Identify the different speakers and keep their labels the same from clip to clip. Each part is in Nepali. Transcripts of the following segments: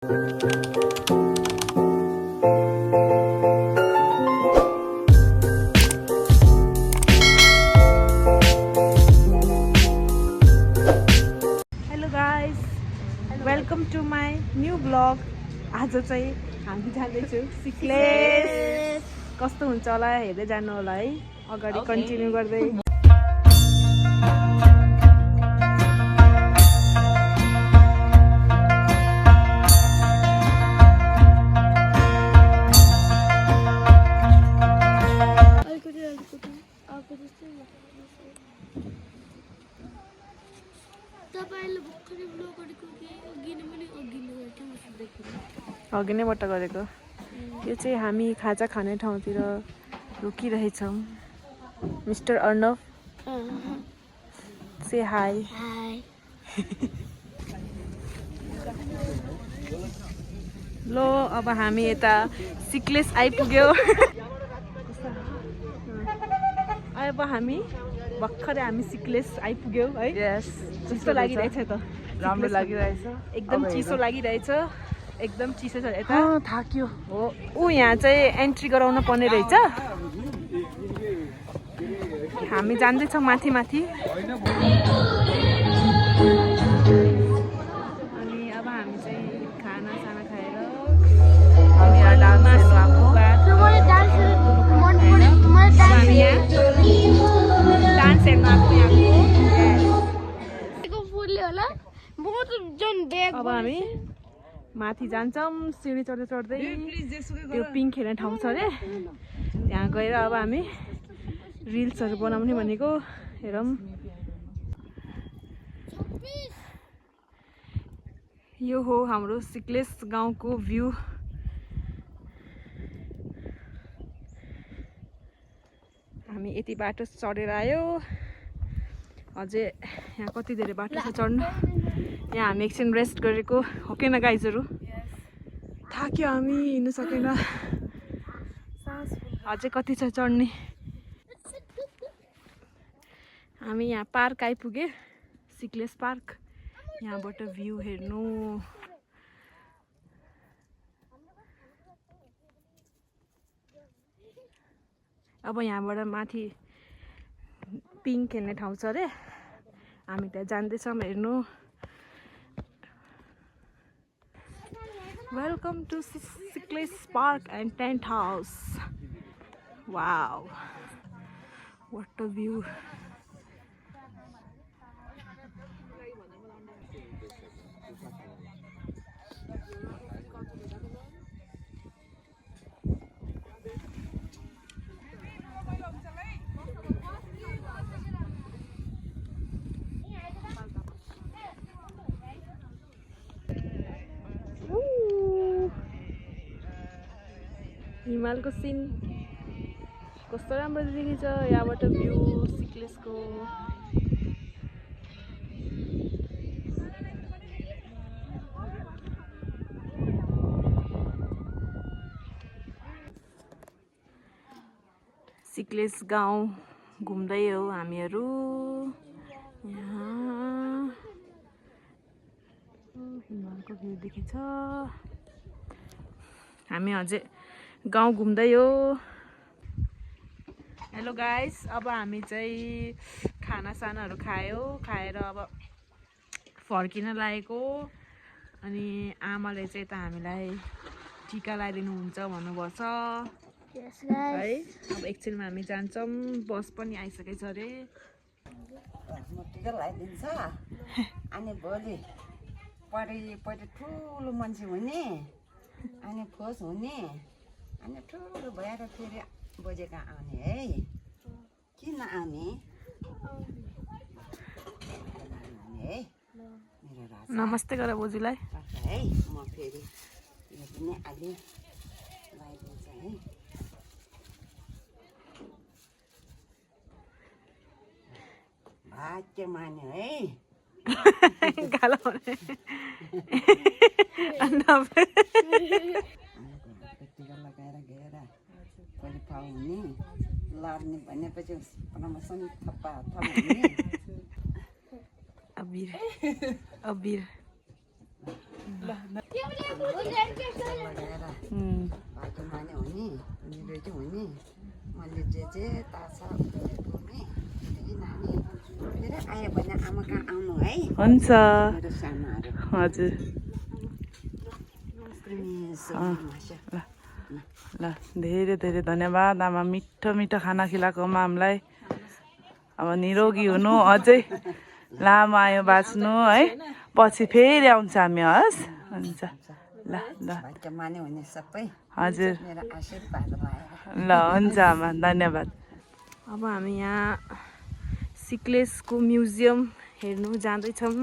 Speaker 1: Welcome to my new blog. आज चाहिँ हामी जाँदैछौँ सिक्लेस। कस्तो हुन्छ होला हेर्दै जानु होला है, अगाडि कन्टिन्यू गर्दै। अघि नैबाट गरेको यो चाहिँ हामी खाजा खाने ठाउँतिर रोकिरहेछौँ। मिस्टर अर्णव से हाई। लो अब हामी यता सिक्लेस आइपुग्यो। अब हामी भर्खरै हामी सिक्लेस आइपुग्यौ है।
Speaker 2: यस,
Speaker 1: चिसो लागिरहेछ त,
Speaker 2: राम्रो लागिरहेछ,
Speaker 1: एकदम चिसो लागिरहेछ, एकदम चिसो छ यता।
Speaker 2: थाक्यो
Speaker 1: हो ऊ यहाँ चाहिँ एन्ट्री गराउन पर्ने रहेछ। हामी जाँदैछौँ माथि माथि। अनि अब हामी चाहिँ खाना साना खाएर डान्स हेर्न अब हामी माथि जान्छौँ। सिँढी चढ्दै चढ्दै त्यो पिङ खेल्ने ठाउँ छ अरे, त्यहाँ गएर अब हामी रिल्सहरू बनाउने भनेको। हेरौँ, यो हो हाम्रो सिक्लेस गाउँको भ्यू। हामी यति बाटो चढेर आयो, अझै यहाँ कति धेरै बाटो छ चढ्नु। यहाँ हामी एकछिन रेस्ट गरेको हो कि न गाइजहरू, थाक्यो हामी, हिँड्नु सकेन। अझै कति छ चढ्ने। हामी यहाँ पार्क आइपुगे, सिक्लेस पार्क। यहाँबाट भ्यू हेर्नु। अब यहाँबाट माथि पिङ खेल्ने ठाउँ छ अरे, हामी त्यहाँ जाँदैछौँ हेर्नु। Welcome to Sikles park and tent house. Wow, what a view. हिमालको सिन कस्तो राम्रो देखिन्छ यहाँबाट भ्यू सिक्लेसको। सिक्लेस गाउँ घुम्दै हो हामीहरू। यहाँ हिमालको भ्यू देखिन्छ। हामी अझै गाउँ घुम्दै हो। हेलो गाइस, अब हामी चाहिँ खाना सानाहरू खाएर अब फर्किन लागेको। अनि आमाले चाहिँ त हामीलाई टिका लगाइदिनुहुन्छ भन्नुभएको छ है। अब एकछिनमा हामी जान्छौँ, बस पनि आइसकेछ अरे।
Speaker 3: टिका लगाइदिन्छ अनि भोलि पढे ठुलो मान्छे हुने, अनि खोज हुने, अनि ठुलो भएर फेरि बोजेका आउने है। किन आउने है? मेरो राजा
Speaker 1: नमस्ते गर बोजूलाई
Speaker 3: है। म फेरि यो पनि अलि लगाइदिन्छ है। भाग्य मान्यो है।
Speaker 1: गाला
Speaker 3: टिका लगाएर गएर पहिले पाउने लड्ने भनेपछि प्रमोसन थप्पा हुने।
Speaker 1: अबिर अबिर
Speaker 3: लगाएर
Speaker 2: उम्,
Speaker 3: भाइको माने हुने रेडी हुने मैले जे तासा घुमेँ त्यही नानी फेरि आयो भने आमा कहाँ आउनु है
Speaker 2: हुन्छ
Speaker 3: मेरो सानोहरू
Speaker 2: हजुर
Speaker 3: ल
Speaker 2: ल धेरै धेरै धन्यवाद आमा मिठो मिठो खाना खिलाएकोमा हामीलाई अब निरोगी हुनु अझै लामो आयो बाँच्नु है पछि फेरि आउँछ हामी हस् हुन्छ ल ल
Speaker 3: भाइको माने हुने सबै
Speaker 2: हजुर
Speaker 3: मेरो आशीर्वाद पाएर
Speaker 2: ल हुन्छ आमा धन्यवाद
Speaker 1: अब हामी यहाँ सिक्लेसको म्युजियम हेर्नु जाँदैछौँ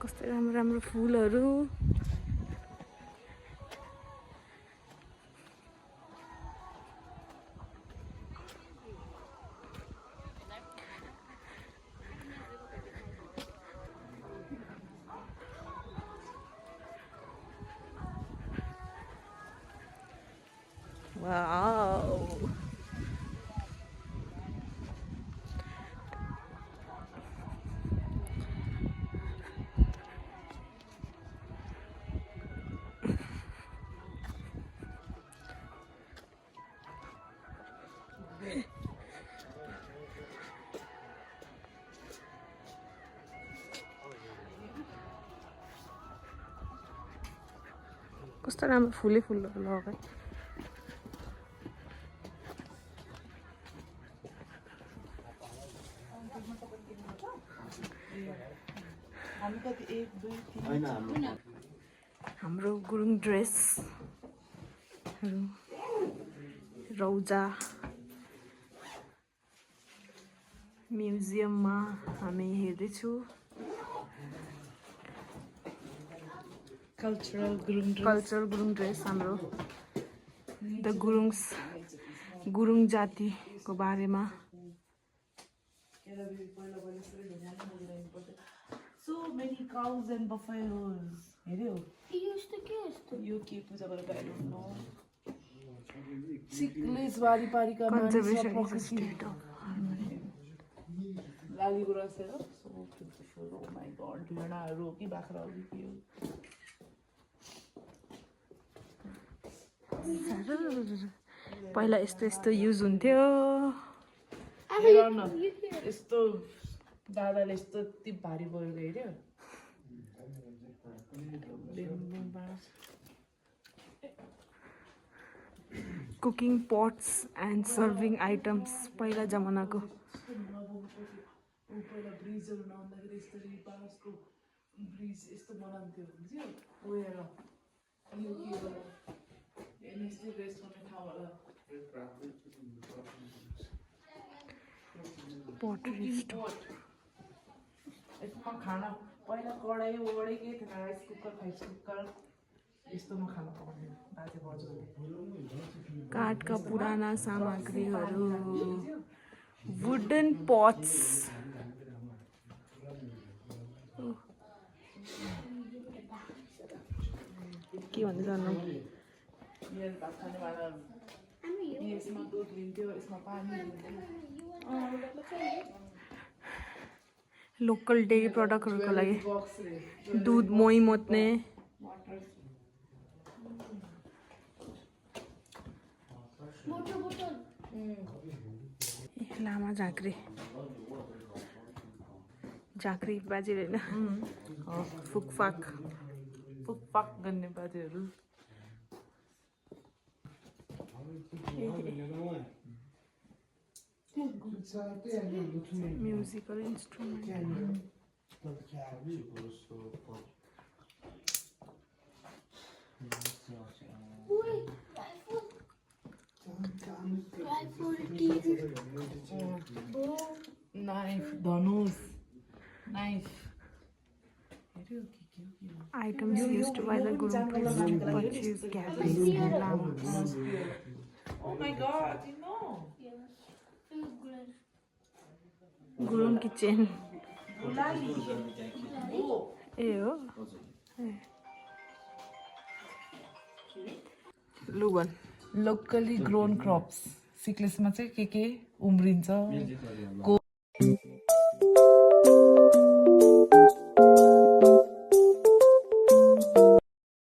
Speaker 1: कस्तो राम्रो राम्रो फुलहरू वाउ कस्तो राम्रो फुलै फुलहरू लगाए हाम्रो गुरुङ ड्रेस रौजा म्युजियममा हामी हेर्दैछु
Speaker 2: कल्चरल
Speaker 1: गुरुङ ड्रेस हाम्रो द गुरुङ जातिको बारेमा
Speaker 2: So many cows and buffaloes. हेऱ्यो यो के पूजा गरेको I don't know. सिक्लेस वारिपारिका
Speaker 1: कन्जर्भेसन
Speaker 2: मानिसमा
Speaker 1: स्टेट अफ
Speaker 2: लाली गुराँस है so beautiful. Oh my god. भेडाहरू हो कि बाख्राहरू के हो
Speaker 1: पहिला यस्तो यस्तो युज हुन्थ्यो
Speaker 2: हेर न यस्तो दादाले यस्तो यति भारी बोकेको हेऱ्यो
Speaker 1: cooking puts and serving items पहिला जमानाको
Speaker 2: पहिला ब्रिजहरू नहुँदाखेरि यसरी बाँसको ब्रिज यस्तो बनाउँथ्यो बुझ्यो ओ हेर यो के हो यस्तै रेस्ट गर्ने ठाउँ होला
Speaker 1: पोटरी
Speaker 2: यसमा खाना पहिला कराई वडाई के थिएन राइस कुकर फाइस कुकर यस्तोमा खाना पकाउने बाजे बज्यूले
Speaker 1: काठका पुराना सामग्रीहरू वुडन पट्स के भन्दै जानु
Speaker 2: यहाँ भात खाने भाँडाहरू यसमा दुध लिन्थ्यो यसमा पानी लिन्थ्यो
Speaker 1: लोकल डेरी प्रडक्टहरूको लागि दुध मही मोत्ने लामा झाँक्री झाँक्री बाजे होइन फुकफाक
Speaker 2: फुकफाक गर्ने बाजेहरू
Speaker 1: musical instrument
Speaker 2: knife Dhanush knife
Speaker 1: items used by the group to purchase cabbages and llamas.
Speaker 2: Oh my god, you know.
Speaker 1: Gurung kitchen.
Speaker 2: Oh.
Speaker 1: ए हो लु भन्
Speaker 2: Locally grown crops. सिक्लेसमा चाहिँ के उम्रिन्छ को